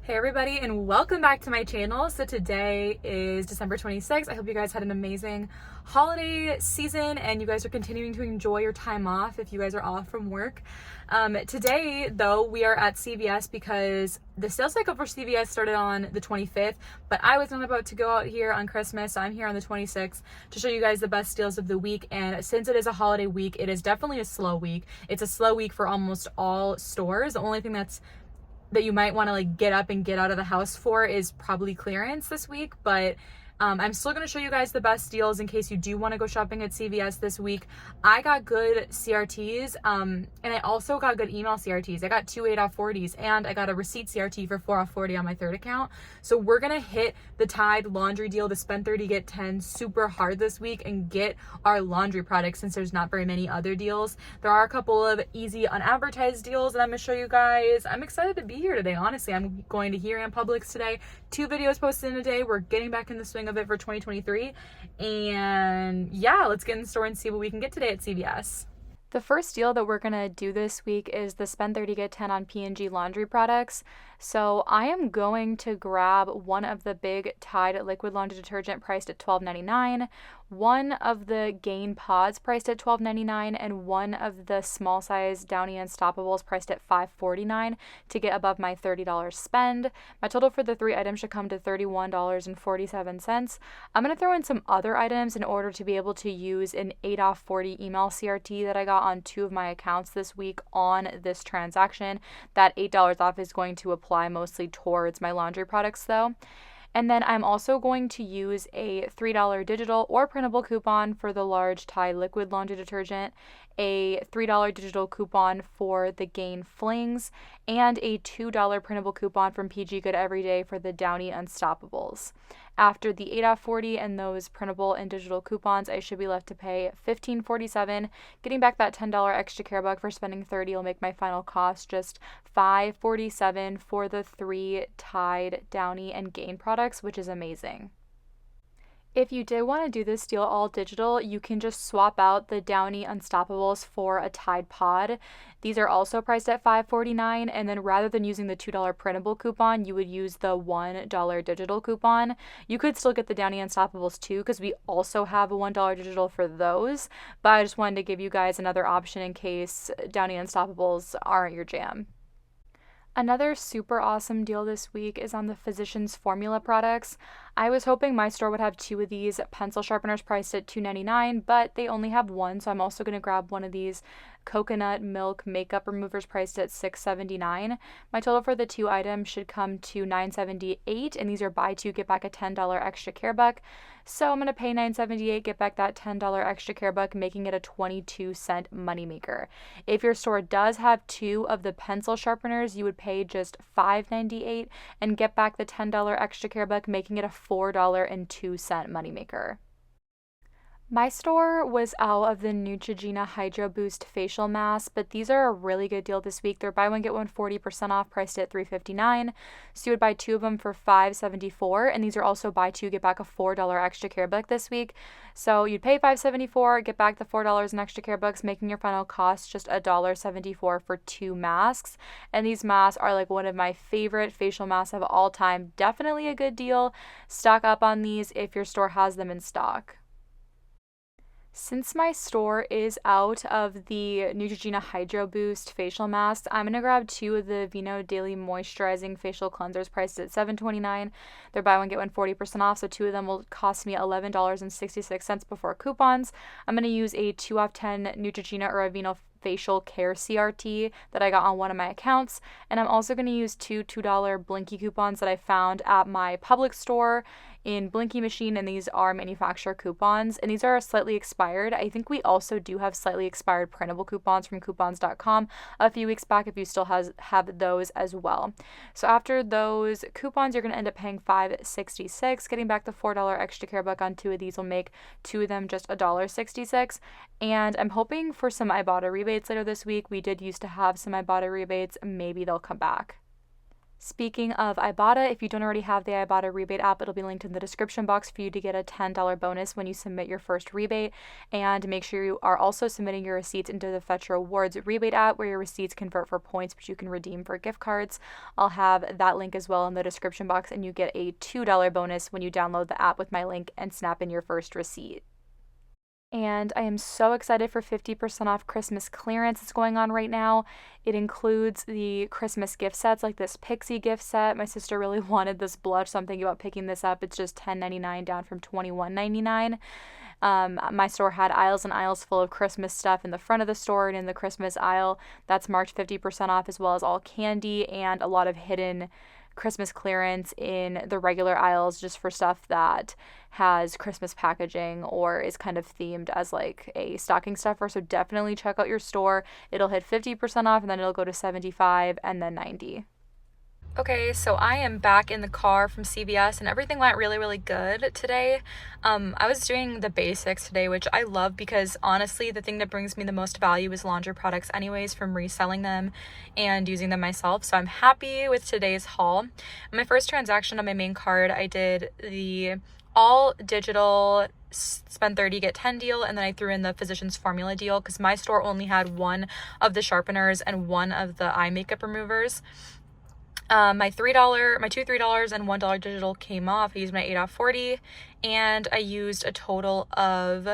Hey everybody, and welcome back to my channel. So today is December 26th. I hope you guys had an amazing holiday season and you guys are continuing to enjoy your time off if you guys are off from work. Today though, we are at CVS because the sales cycle for CVS started on the 25th, but I was not about to go out here on Christmas, so I'm here on the 26th to show you guys the best deals of the week. And since it is a holiday week, it is definitely a slow week. It's a slow week for almost all stores. The only thing that you might want to get up and get out of the house for is probably clearance this week, but I'm still going to show you guys the best deals in case you do want to go shopping at CVS this week. I got good CRTs, and I also got good email CRTs. I got 2 8-off 40s, and I got a receipt CRT for 4 off 40 on my third account. So we're going to hit the Tide laundry deal, the spend 30, get 10 super hard this week and get our laundry products since there's not very many other deals. There are a couple of easy unadvertised deals that I'm going to show you guys. I'm excited to be here today, honestly. I'm going to here and Publix today. 2 videos posted in a day. We're getting back in the swing of it for 2023, and yeah, let's get in the store and see what we can get today at CVS. The first deal that we're gonna do this week is the spend 30 get 10 on P&G laundry products. So I am going to grab one of the big Tide liquid laundry detergent priced at $12.99, one of the Gain pods priced at $12.99, and one of the small size Downy Unstoppables priced at $5.49 to get above my $30 spend. My total for the 3 items should come to $31.47. I'm going to throw in some other items in order to be able to use an 8-off 40 email CRT that I got on 2 of my accounts this week on this transaction. That $8 off is going to apply mostly towards my laundry products though. And then I'm also going to use a $3 digital or printable coupon for the large Tide liquid laundry detergent, a $3 digital coupon for the Gain Flings, and a $2 printable coupon from PG Good Everyday for the Downy Unstoppables. After the 8-off 40 and those printable and digital coupons, I should be left to pay $15.47. Getting back that $10 extra care buck for spending $30 will make my final cost just $5.47 for the 3 Tide, Downy, and Gain products, which is amazing. If you did want to do this deal all digital, you can just swap out the Downy Unstoppables for a Tide pod. These are also priced at $5.49, and then rather than using the $2 printable coupon, you would use the $1 digital coupon. You could still get the Downy Unstoppables too, because we also have a $1 digital for those, but I just wanted to give you guys another option in case Downy Unstoppables aren't your jam. Another super awesome deal this week is on the Physicians Formula products. I was hoping my store would have 2 of these pencil sharpeners priced at $2.99, but they only have 1, so I'm also going to grab one of these coconut milk makeup removers priced at $6.79. My total for the 2 items should come to $9.78, and these are buy 2, get back a $10 extra care buck. So I'm going to pay $9.78, get back that $10 extra care buck, making it a 22-cent moneymaker. If your store does have 2 of the pencil sharpeners, you would pay just $5.98 and get back the $10 extra care buck, making it a $4.02 moneymaker. My store was out of the Neutrogena Hydro Boost facial mask, but these are a really good deal this week. They're buy one get one 40% off, priced at $3.59. So you would buy 2 of them for $5.74, and these are also buy 2 get back a $4 extra care buck this week. So you'd pay $5.74, get back the $4 in extra care bucks, making your final cost just $1.74 for 2 masks. And these masks are one of my favorite facial masks of all time. Definitely a good deal. Stock up on these if your store has them in stock. Since my store is out of the Neutrogena Hydro Boost facial masks, I'm going to grab 2 of the Aveeno Daily Moisturizing Facial Cleansers priced at $7.29. They're buy one get one 40% off, so 2 of them will cost me $11.66 before coupons. I'm going to use a 2 off 10 Neutrogena or Aveeno facial care CRT that I got on one of my accounts, and I'm also going to use 2 $2 Blinky coupons that I found at my Publix store in Blinky machine, and these are manufacturer coupons, and these are slightly expired. I think we also do have slightly expired printable coupons from coupons.com a few weeks back if you still have those as well. So after those coupons, you're going to end up paying $5.66. Getting back the $4 extra care buck on 2 of these will make 2 of them just $1.66, and I'm hoping for some Ibotta rebates later this week. We did used to have some Ibotta rebates. Maybe they'll come back. Speaking of Ibotta, if you don't already have the Ibotta rebate app, it'll be linked in the description box for you to get a $10 bonus when you submit your first rebate. And make sure you are also submitting your receipts into the Fetch Rewards rebate app, where your receipts convert for points, which you can redeem for gift cards. I'll have that link as well in the description box, and you get a $2 bonus when you download the app with my link and snap in your first receipt. And I am so excited for 50% off Christmas clearance that's going on right now. It includes the Christmas gift sets, like this Pixie gift set. My sister really wanted this blush, so I'm thinking about picking this up. It's just $10.99 down from $21.99. My store had aisles and aisles full of Christmas stuff in the front of the store, and in the Christmas aisle, that's marked 50% off, as well as all candy and a lot of hidden Christmas clearance in the regular aisles, just for stuff that has Christmas packaging or is kind of themed as like a stocking stuffer. So definitely check out your store. It'll hit 50% off, and then it'll go to 75 and then 90. Okay, so I am back in the car from CVS, and everything went really, really good today. I was doing the basics today, which I love, because honestly, the thing that brings me the most value is laundry products anyways, from reselling them and using them myself. So I'm happy with today's haul. My first transaction on my main card, I did the all digital spend 30 get 10 deal, and then I threw in the Physicians Formula deal because my store only had one of the sharpeners and one of the eye makeup removers. My two $3 and $1 digital came off. I used my 8 off 40, and I used a total of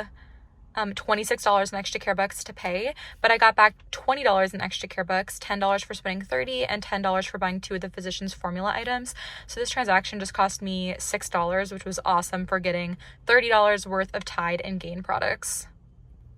$26 in extra care bucks to pay, but I got back $20 in extra care bucks, $10 for spending 30, and $10 for buying 2 of the Physicians Formula items. So this transaction just cost me $6, which was awesome for getting $30 worth of Tide and Gain products.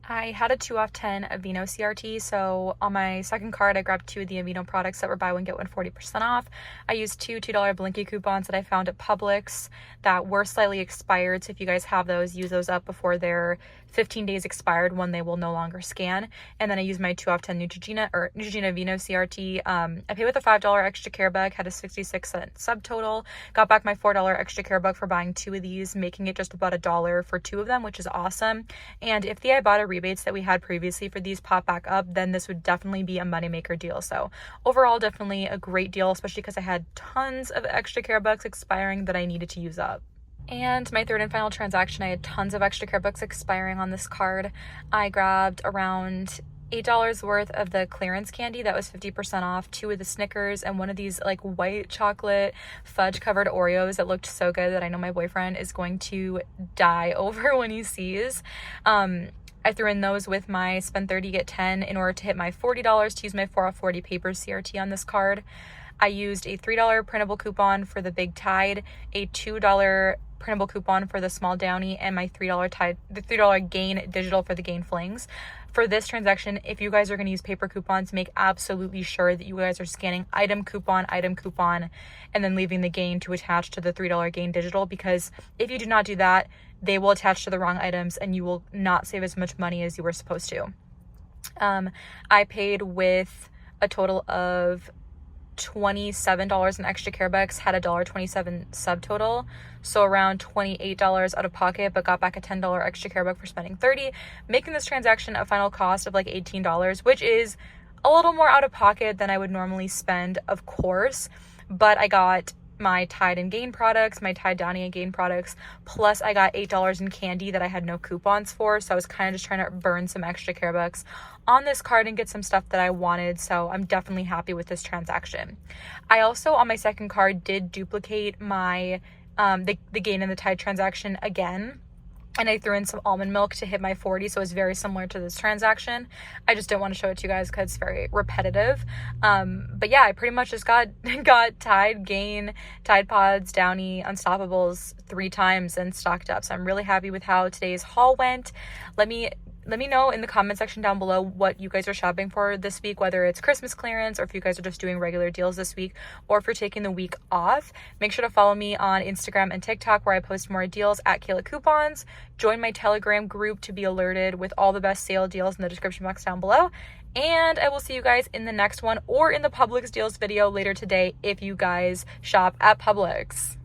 I had a 2 off 10 Aveeno CRT, so on my second card, I grabbed 2 of the Aveeno products that were buy one, get one 40% off. I used 2 $2 Blinky coupons that I found at Publix that were slightly expired, so if you guys have those, use those up before they're 15 days expired, when they will no longer scan. And then I used my 2 off 10 Neutrogena Aveeno CRT. I paid with a $5 extra care bug, had a 66-cent subtotal, got back my $4 extra care bug for buying 2 of these, making it just about $1 for 2 of them, which is awesome. And if the Ibotta rebates that we had previously for these pop back up, then this would definitely be a moneymaker deal. So overall, definitely a great deal, especially because I had tons of extra care bucks expiring that I needed to use up. And my third and final transaction, I had tons of extra care bucks expiring on this card. I grabbed around $8 worth of the clearance candy that was 50% off, 2 of the Snickers, and one of these like white chocolate fudge covered Oreos that looked so good that I know my boyfriend is going to die over when he sees. I threw in those with my spend 30 get 10 in order to hit my $40 to use my 4 off 40 paper CRT on this card. I used a $3 printable coupon for the big Tide, a $2 printable coupon for the small Downy, and my $3 Gain digital for the Gain Flings. For this transaction, if you guys are going to use paper coupons, make absolutely sure that you guys are scanning item coupon, and then leaving the Gain to attach to the $3 Gain digital, because if you do not do that, they will attach to the wrong items and you will not save as much money as you were supposed to. I paid with a total of $27 in extra care bucks, had a $1.27 subtotal, so around $28 out of pocket, but got back a $10 extra care buck for spending 30, making this transaction a final cost of like $18, which is a little more out of pocket than I would normally spend, of course, but I got my Tide and Gain products, my Tide Downy and Gain products, plus I got $8 in candy that I had no coupons for, so I was kind of just trying to burn some extra care bucks on this card and get some stuff that I wanted, so I'm definitely happy with this transaction. I also, on my second card, did duplicate my the Gain and the Tide transaction again, and I threw in some almond milk to hit my 40, so it's very similar to this transaction. I just didn't want to show it to you guys because it's very repetitive. But yeah, I pretty much just got Tide, Gain, Tide Pods, Downy, Unstoppables 3 times and stocked up. So I'm really happy with how today's haul went. Let me know in the comment section down below what you guys are shopping for this week, whether it's Christmas clearance or if you guys are just doing regular deals this week, or if you're taking the week off. Make sure to follow me on Instagram and TikTok, where I post more deals at kaylakoupons. Join my Telegram group to be alerted with all the best sale deals in the description box down below. And I will see you guys in the next one, or in the Publix deals video later today if you guys shop at Publix.